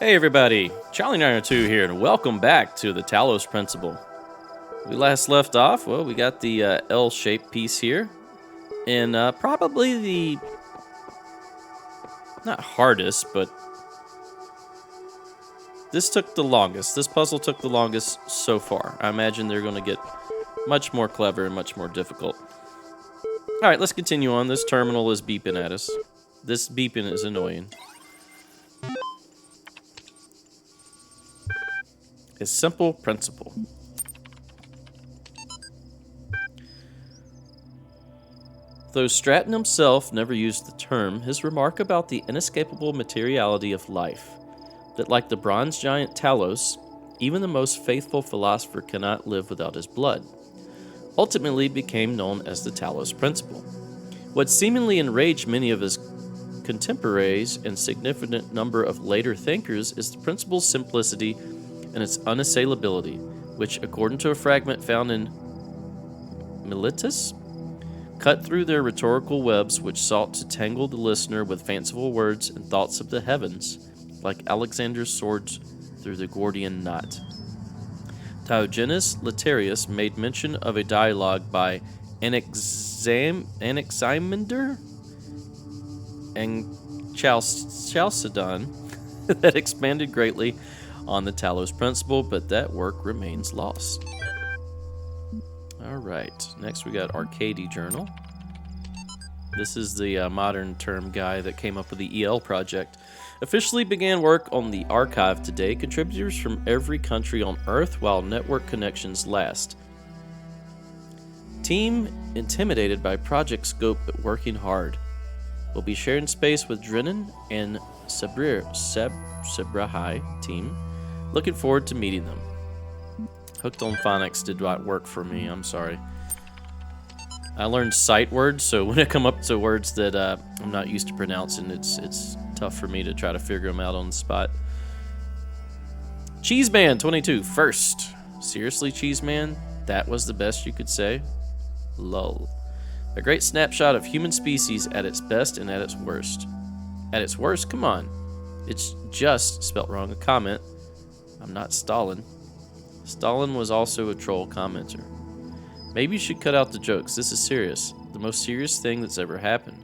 Hey everybody, Charlie902 here, and welcome back to the Talos Principle. We last left off, well, we got the L-shaped piece here, and probably the, not hardest, but this took the longest. This puzzle took the longest so far. I imagine they're going to get much more clever and much more difficult. Alright, let's continue on. This terminal is beeping at us. This beeping is annoying. A simple principle. Though Stratton himself never used the term, his remark about the inescapable materiality of life, that like the bronze giant Talos, even the most faithful philosopher cannot live without his blood, ultimately became known as the Talos Principle. What seemingly enraged many of his contemporaries and significant number of later thinkers is the principle's simplicity and its unassailability, which, according to a fragment found in Miletus, cut through their rhetorical webs which sought to tangle the listener with fanciful words and thoughts of the heavens, like Alexander's swords through the Gordian knot. Diogenes Laertius made mention of a dialogue by Anaximander and Chalcedon that expanded greatly on the Talos Principle, but that work remains lost. Alright, next we got Arcady Journal. This is the modern term guy that came up with the EL project. Officially began work on the archive today. Contributors from every country on Earth while network connections last. Team intimidated by project scope but working hard. We'll be sharing space with Drennan and Sabrahai team. Looking forward to meeting them. Hooked on Phonics did not work for me, I'm sorry. I learned sight words, so when I come up to words that I'm not used to pronouncing, it's tough for me to try to figure them out on the spot. Cheeseman22, first. Seriously, Cheeseman? That was the best you could say? Lull. A great snapshot of human species at its best and at its worst. At its worst? Come on. It's just, spelt wrong, a comment. I'm not Stalin. Stalin was also a troll commenter. Maybe you should cut out the jokes. This is serious. The most serious thing that's ever happened.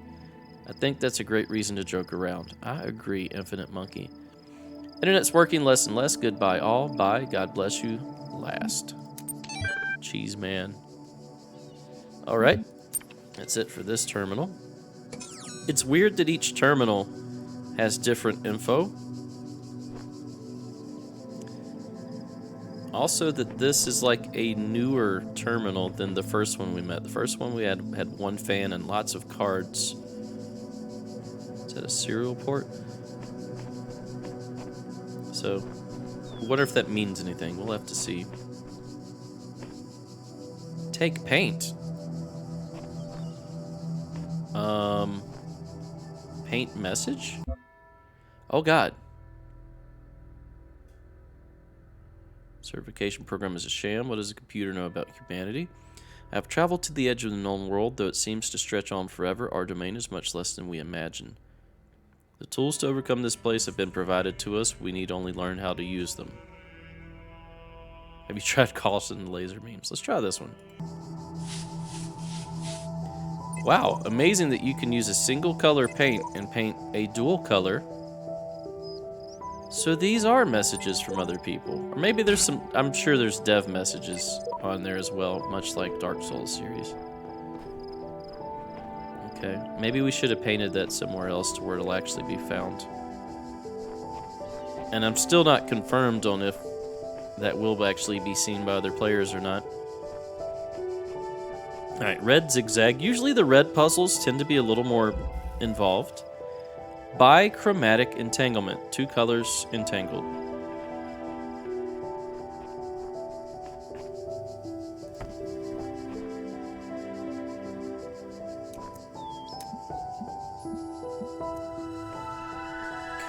I think that's a great reason to joke around. I agree, Infinite Monkey. Internet's working less and less. Goodbye all. Bye. God bless you. Last. Cheese man. Alright. That's it for this terminal. It's weird that each terminal has different info. Also that this is like a newer terminal than the first one we met. The first one we had one fan and lots of cards. Is that a serial port? So, I wonder if that means anything. We'll have to see. Take paint. Paint message? Oh god. Certification program is a sham. What does a computer know about humanity? I have traveled to the edge of the known world, though it seems to stretch on forever. Our domain is much less than we imagine. The tools to overcome this place have been provided to us. We need only learn how to use them. Have you tried causing laser beams? Let's try this one. Wow, amazing that you can use a single color paint and paint a dual color. So these are messages from other people. Or maybe there's some, I'm sure there's dev messages on there as well, much like Dark Souls series. Okay, maybe we should have painted that somewhere else to where it'll actually be found. And I'm still not confirmed on if that will actually be seen by other players or not. Alright, red zigzag. Usually the red puzzles tend to be a little more involved. Bichromatic entanglement. Two colors entangled.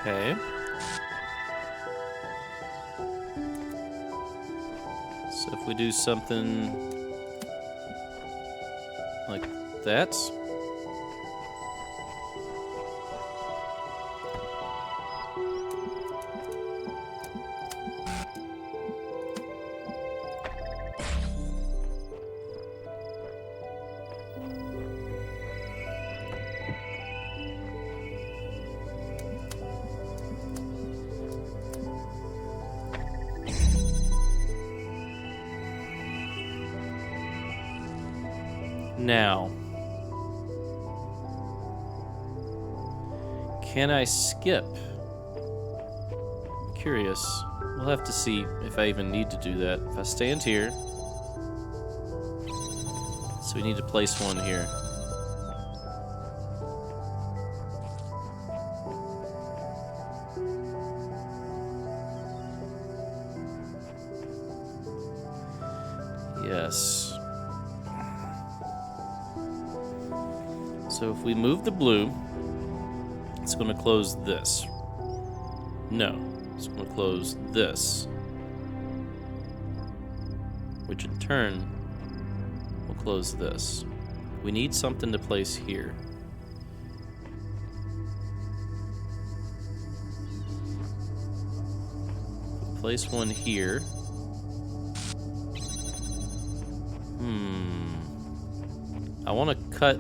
Okay. So if we do something like that. Now, can I skip? I'm curious. We'll have to see if I even need to do that. If I stand here, so we need to place one here. Yes. So if we move the blue, it's going to close this. No, it's going to close this, which in turn will close this. We need something to place here. Place one here. I want to cut...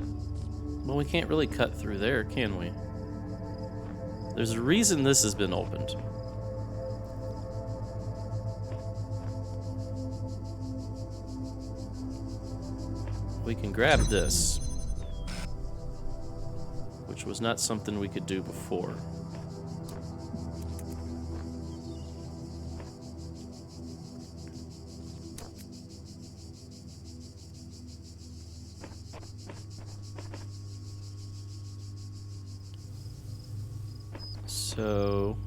Well, we can't really cut through there, can we? There's a reason this has been opened. We can grab this, which was not something we could do before. So,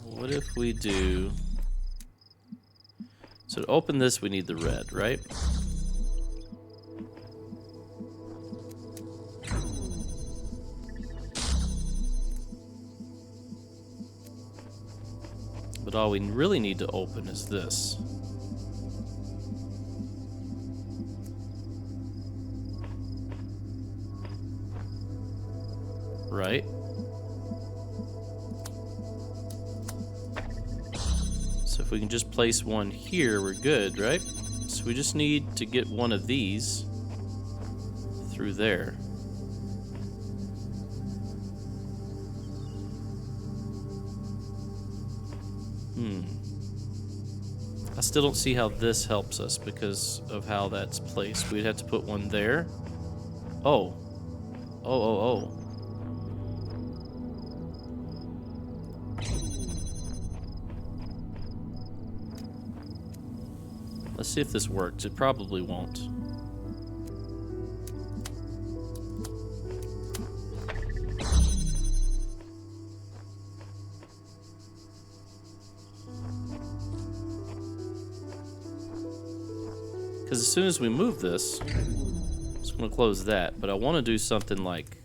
what if we do... So to open this, we need the red, right? But all we really need to open is this. Right? So if we can just place one here, we're good, right? So we just need to get one of these through there. I still don't see how this helps us because of how that's placed. We'd have to put one there. Oh. Oh. Let's see if this works. It probably won't. Because as soon as we move this, it's going to close that. But I want to do something like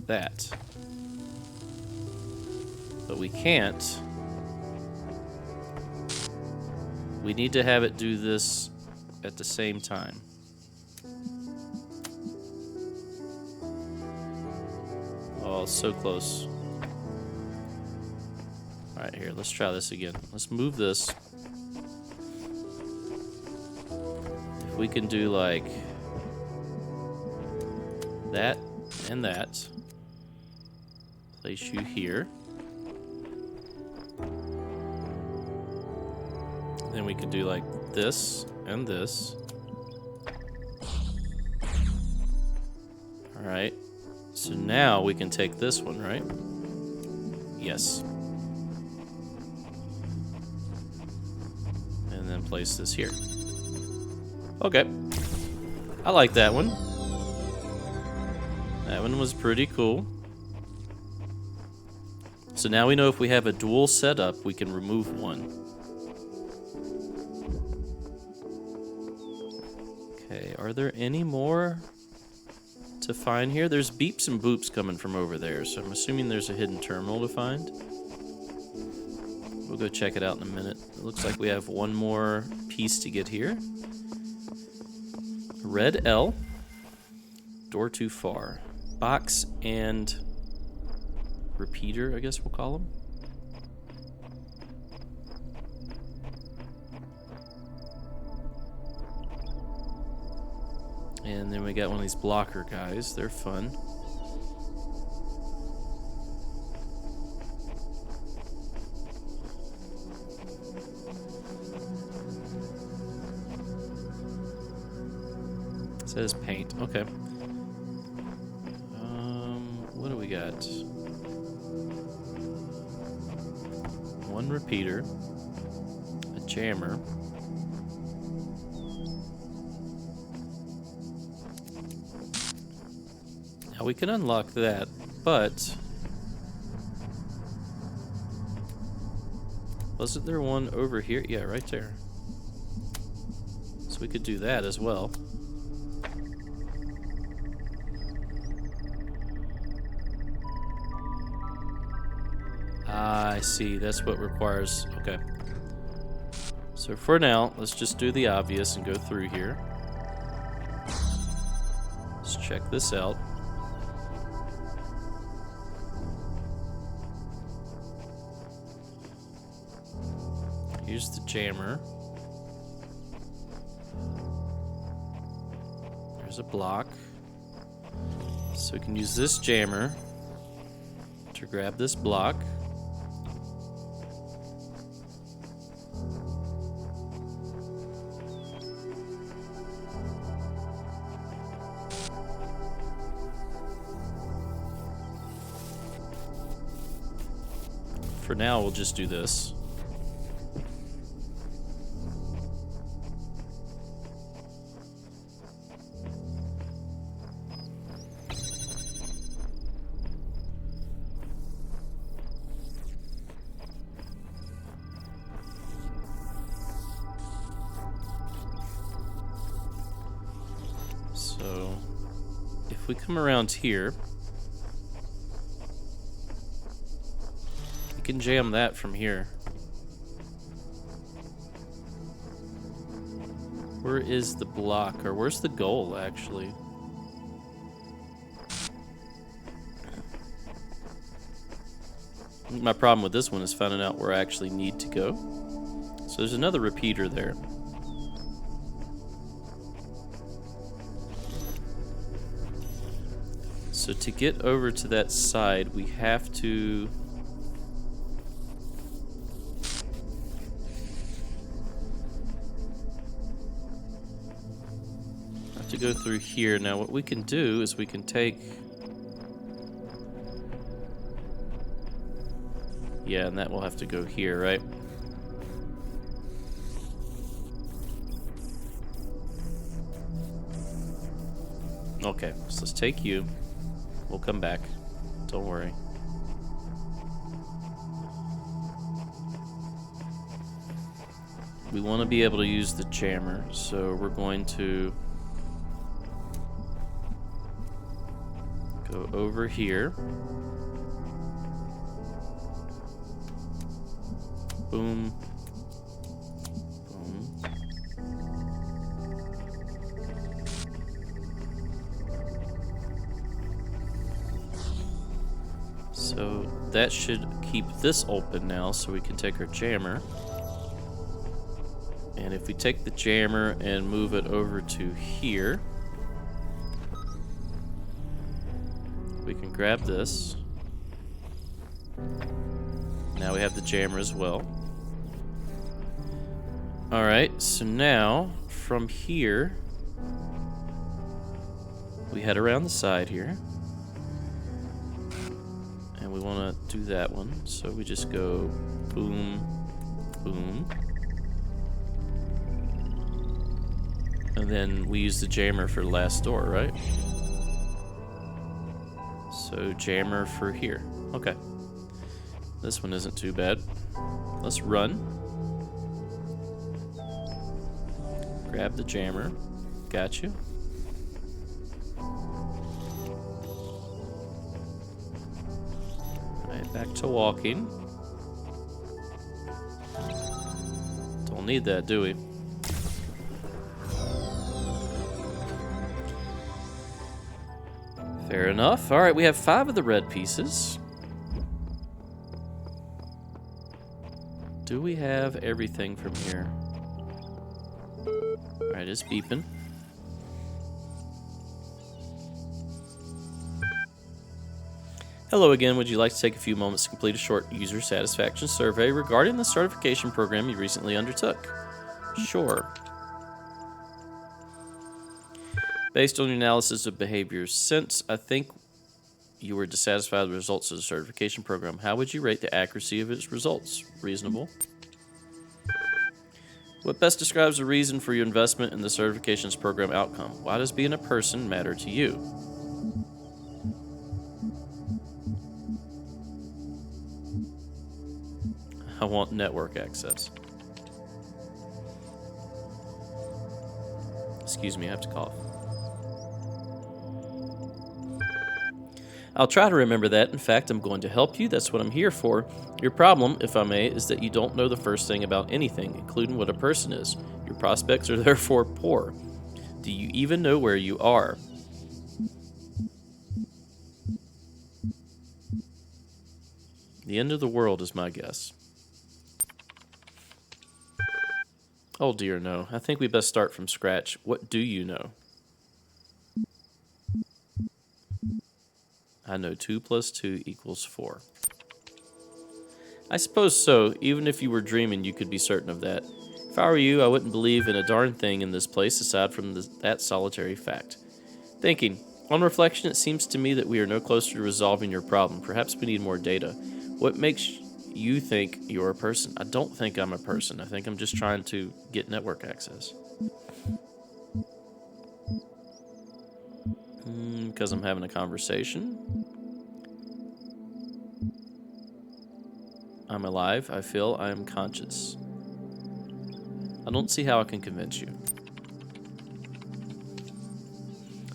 that. But we can't. We need to have it do this at the same time. Oh, it's so close. Alright, here, let's try this again. Let's move this. If we can do like that and that. Place you here. Then we could do like this and this. Alright. So now we can take this one, right? Yes. And then place this here. Okay. I like that one. That one was pretty cool. So now we know if we have a dual setup, we can remove one. Okay, are there any more to find here? There's beeps and boops coming from over there, so I'm assuming there's a hidden terminal to find. We'll go check it out in a minute. It looks like we have one more piece to get here. Red L. Door too far. Box and repeater, I guess we'll call them. And then we got one of these blocker guys. They're fun. says paint. Okay. What do we got? One repeater, a jammer. Now we can unlock that, but wasn't there one over here? Yeah, right there. So we could do that as well. Ah, I see. That's what requires... Okay. So for now, let's just do the obvious and go through here. Let's check this out. Here's the jammer. There's a block. So we can use this jammer to grab this block. For now, we'll just do this. So, if we come around here, we can jam that from here. Where is the block, or where's the goal, actually? My problem with this one is finding out where I actually need to go. So there's another repeater there. So to get over to that side, we have to... go through here. Now what we can do is we can take... Yeah, and that will have to go here, right? Okay, so let's take you. We'll come back. Don't worry. We want to be able to use the jammer, so we're going to go over here. Boom. Boom. So that should keep this open now, so we can take our jammer. And if we take the jammer and move it over to here, we can grab this. Now we have the jammer as well. Alright, so now from here, we head around the side here. And we want to do that one. So we just go boom, boom. And then we use the jammer for the last door, right? So jammer for here. Okay. This one isn't too bad. Let's run. Grab the jammer. Got you. Alright, back to walking. Don't need that, do we? Fair enough. Alright, we have 5 of the red pieces. Do we have everything from here? Alright, it's beeping. Hello again. Would you like to take a few moments to complete a short user satisfaction survey regarding the certification program you recently undertook? Sure. Based on your analysis of behaviors since, I think you were dissatisfied with the results of the certification program. How would you rate the accuracy of its results? Reasonable. What best describes the reason for your investment in the certifications program outcome? Why does being a person matter to you? I want network access. Excuse me, I have to cough. I'll try to remember that. In fact, I'm going to help you. That's what I'm here for. Your problem, if I may, is that you don't know the first thing about anything, including what a person is. Your prospects are therefore poor. Do you even know where you are? The end of the world is my guess. Oh dear, no. I think we best start from scratch. What do you know? I know 2 plus 2 equals 4. I suppose so. Even if you were dreaming, you could be certain of that. If I were you, I wouldn't believe in a darn thing in this place aside from that solitary fact. Thinking. On reflection, it seems to me that we are no closer to resolving your problem. Perhaps we need more data. What makes you think you're a person? I don't think I'm a person. I think I'm just trying to get network access. Because I'm having a conversation. I'm alive. I feel. I am conscious. I don't see how I can convince you.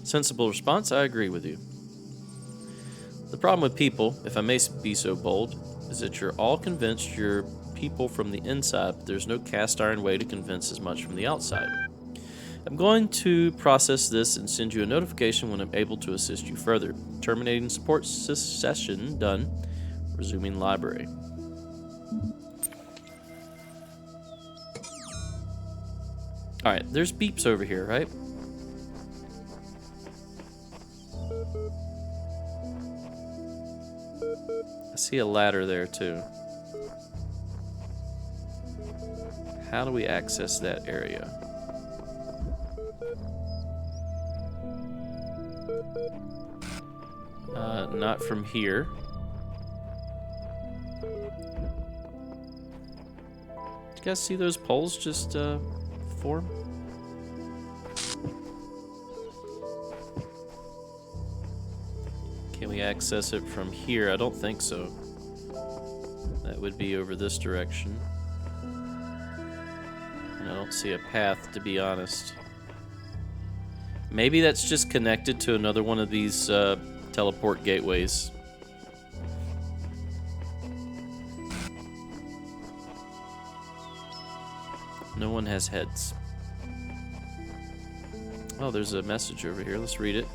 Sensible response. I agree with you. The problem with people, if I may be so bold, is that you're all convinced you're people from the inside, but there's no cast iron way to convince as much from the outside. I'm going to process this and send you a notification when I'm able to assist you further. Terminating support session done. Resuming library. Alright, there's beeps over here, right? I see a ladder there too. How do we access that area? Not from here. Do you guys see those poles just form? Can we access it from here? I don't think so. That would be over this direction. And I don't see a path, to be honest. Maybe that's just connected to another one of these teleport gateways. No one has heads. Oh, there's a message over here. Let's read it.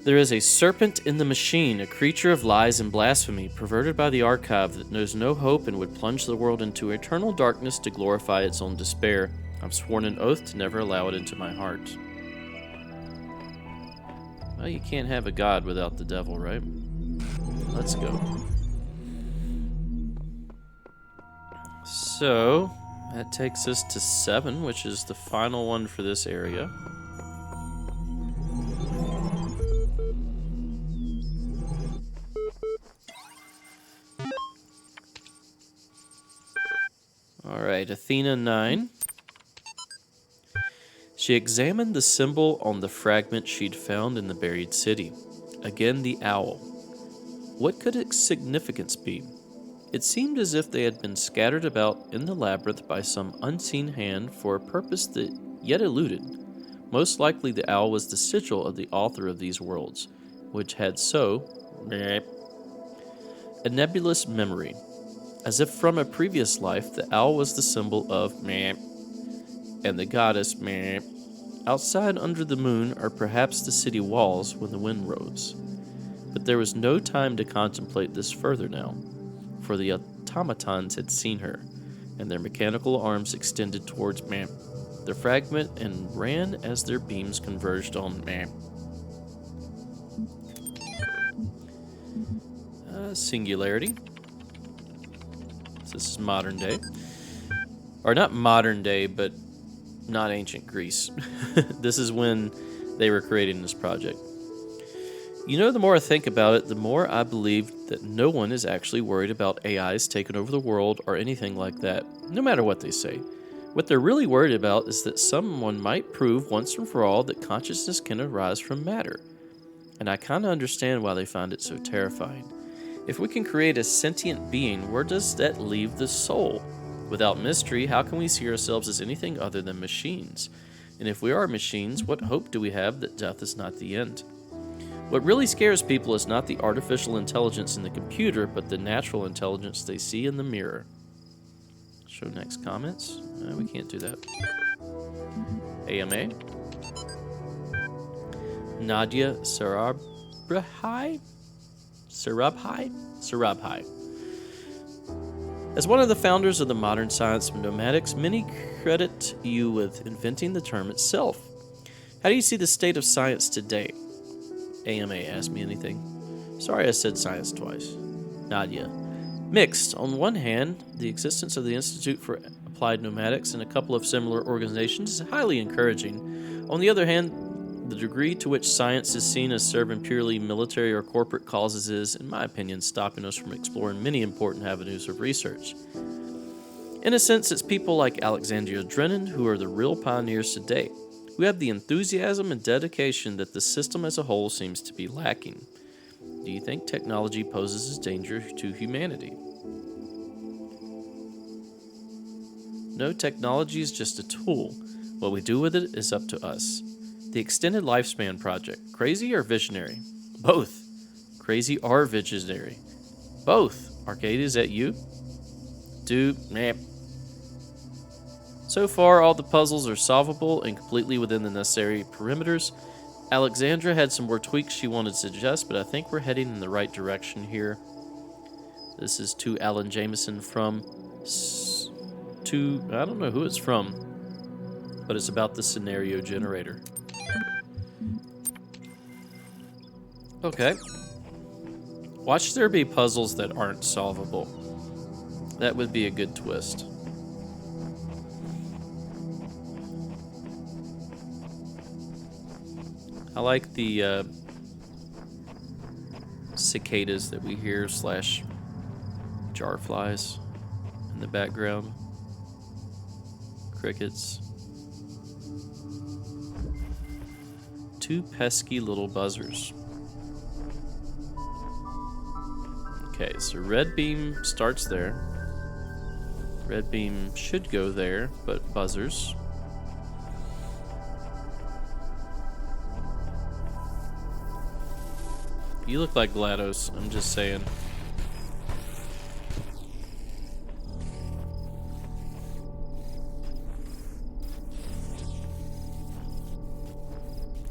There is a serpent in the machine, a creature of lies and blasphemy, perverted by the archive that knows no hope and would plunge the world into eternal darkness to glorify its own despair. I've sworn an oath to never allow it into my heart. Well, you can't have a god without the devil, right? Let's go. So, that takes us to 7, which is the final one for this area. Alright, Athena 9. She examined the symbol on the fragment she'd found in the buried city. Again, the owl. What could its significance be? It seemed as if they had been scattered about in the labyrinth by some unseen hand for a purpose that yet eluded. Most likely the owl was the sigil of the author of these worlds, which had a nebulous memory. As if from a previous life, the owl was the symbol of and the goddess outside under the moon, or perhaps the city walls when the wind rose. But there was no time to contemplate this further now, for the automatons had seen her, and their mechanical arms extended towards the fragment and ran as their beams converged on Singularity. So this is modern day. Or not modern day, but not ancient Greece. This is when they were creating this project. You know, the more I think about it, the more I believe that no one is actually worried about AIs taking over the world or anything like that, no matter what they say. What they're really worried about is that someone might prove once and for all that consciousness can arise from matter. And I kind of understand why they find it so terrifying. If we can create a sentient being, where does that leave the soul? Without mystery, how can we see ourselves as anything other than machines? And if we are machines, what hope do we have that death is not the end? What really scares people is not the artificial intelligence in the computer, but the natural intelligence they see in the mirror. Show next comments. No, we can't do that. AMA. Nadia Sarabhai. As one of the founders of the modern science of nomadics, many credit you with inventing the term itself. How do you see the state of science today? AMA asked me anything. Sorry I said science twice. Nadia. Mixed. On one hand, the existence of the Institute for Applied Nomadics and a couple of similar organizations is highly encouraging. On the other hand, the degree to which science is seen as serving purely military or corporate causes is, in my opinion, stopping us from exploring many important avenues of research. In a sense, it's people like Alexandria Drennan who are the real pioneers today, who have the enthusiasm and dedication that the system as a whole seems to be lacking. Do you think technology poses a danger to humanity? No, technology is just a tool. What we do with it is up to us. The Extended Lifespan Project. Crazy or visionary? Both. Crazy or visionary? Both. Arcady, is that you? Meh. So far, all the puzzles are solvable and completely within the necessary perimeters. Alexandra had some more tweaks she wanted to suggest, but I think we're heading in the right direction here. This is to Alan Jameson from... I don't know who it's from, but it's about the scenario generator. Okay. Watch there be puzzles that aren't solvable. That would be a good twist. I like the cicadas that we hear / jarflies in the background. Crickets. Two pesky little buzzers. Okay, so red beam starts there. Red beam should go there, but buzzers. You look like GLaDOS, I'm just saying.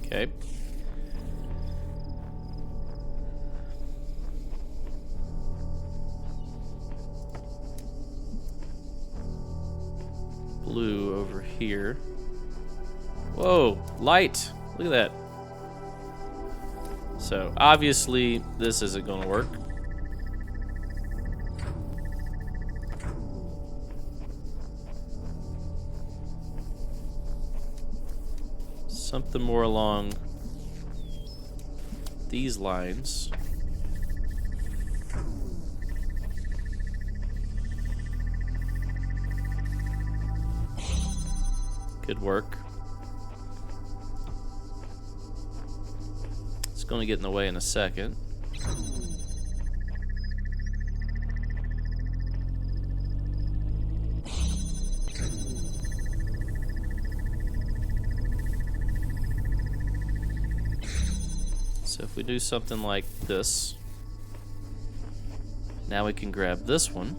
Okay. Blue over here. Whoa, light! Look at that. So, obviously, this isn't going to work. Something more along these lines. Could work. It's going to get in the way in a second. So if we do something like this, now we can grab this one.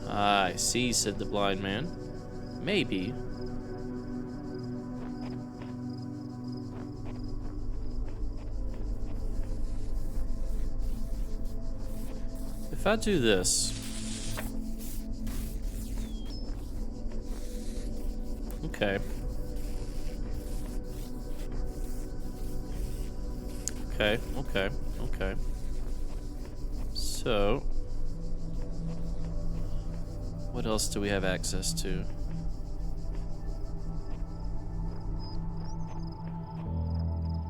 I see, said the blind man. Maybe. If I do this. Okay. Okay. So, what else do we have access to?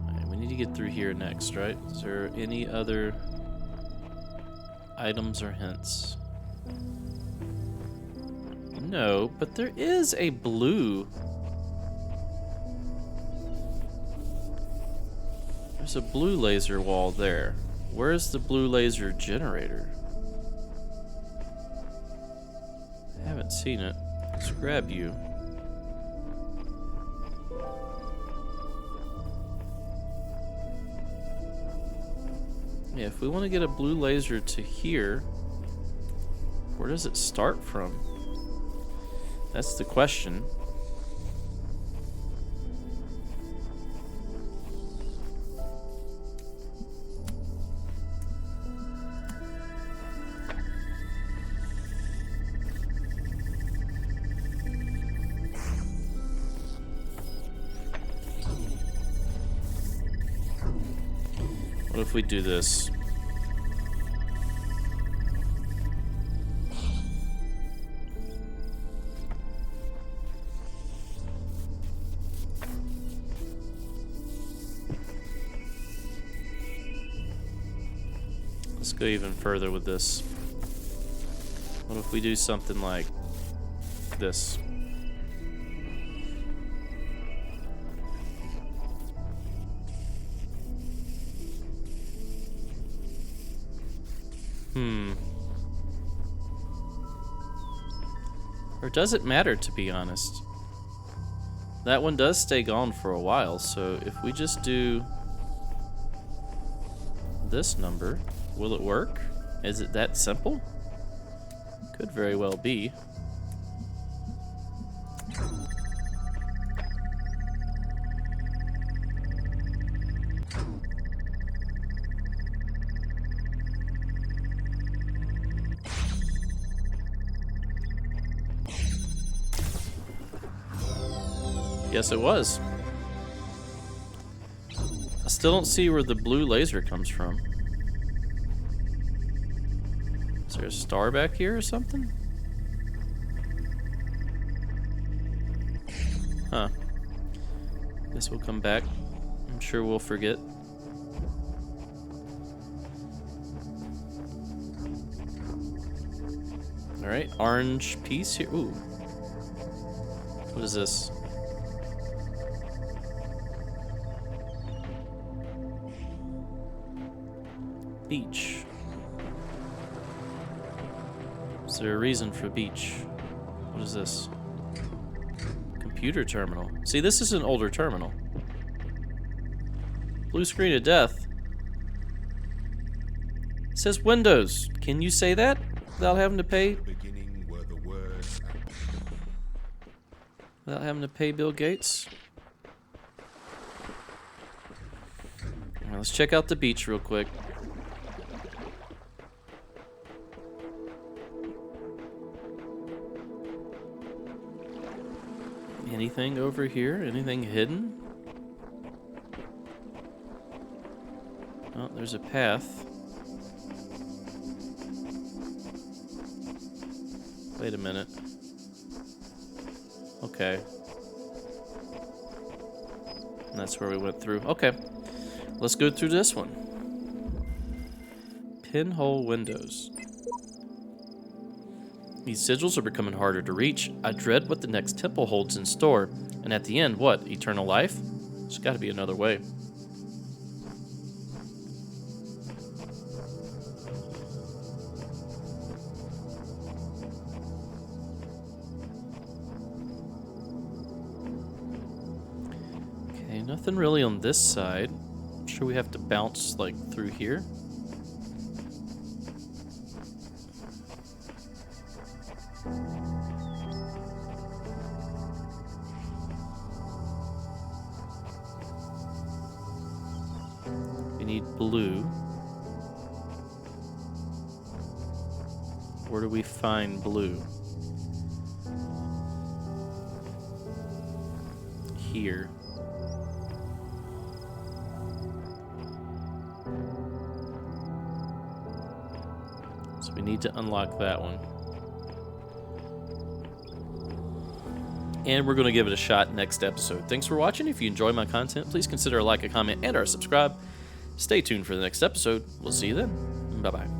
Alright, we need to get through here next, right? Is there any other items or hints? No, but there is a blue. There's a blue laser wall there. Where's the blue laser generator? I haven't seen it. Let's grab you. Yeah, if we want to get a blue laser to here, where does it start from? That's the question. What if we do this? Let's go even further with this. What if we do something like this? Or does it matter, to be honest? That one does stay gone for a while, so if we just do this number, will it work? Is it that simple? Could very well be. Yes, it was. I still don't see where the blue laser comes from. Is there a star back here or something? Huh. Guess we'll come back. I'm sure we'll forget. Alright, orange piece here. Ooh. What is this? Beach. Is there a reason for beach? What is this? Computer terminal. See, this is an older terminal. Blue screen of death. It says Windows. Can you say that without having to pay? Without having to pay Bill Gates? All right, let's check out the beach real quick. Anything over here? Anything hidden? Oh, there's a path. Wait a minute. Okay. And that's where we went through. Okay. Let's go through this one. Pinhole windows. These sigils are becoming harder to reach. I dread what the next temple holds in store. And at the end, what? Eternal life? There's got to be another way. Okay, nothing really on this side. I'm sure we have to bounce, like, through here. Blue. Where do we find blue? Here. So we need to unlock that one. And we're going to give it a shot next episode. Thanks for watching. If you enjoy my content, please consider a like, a comment, and or subscribe. Stay tuned for the next episode. We'll see you then. Bye-bye.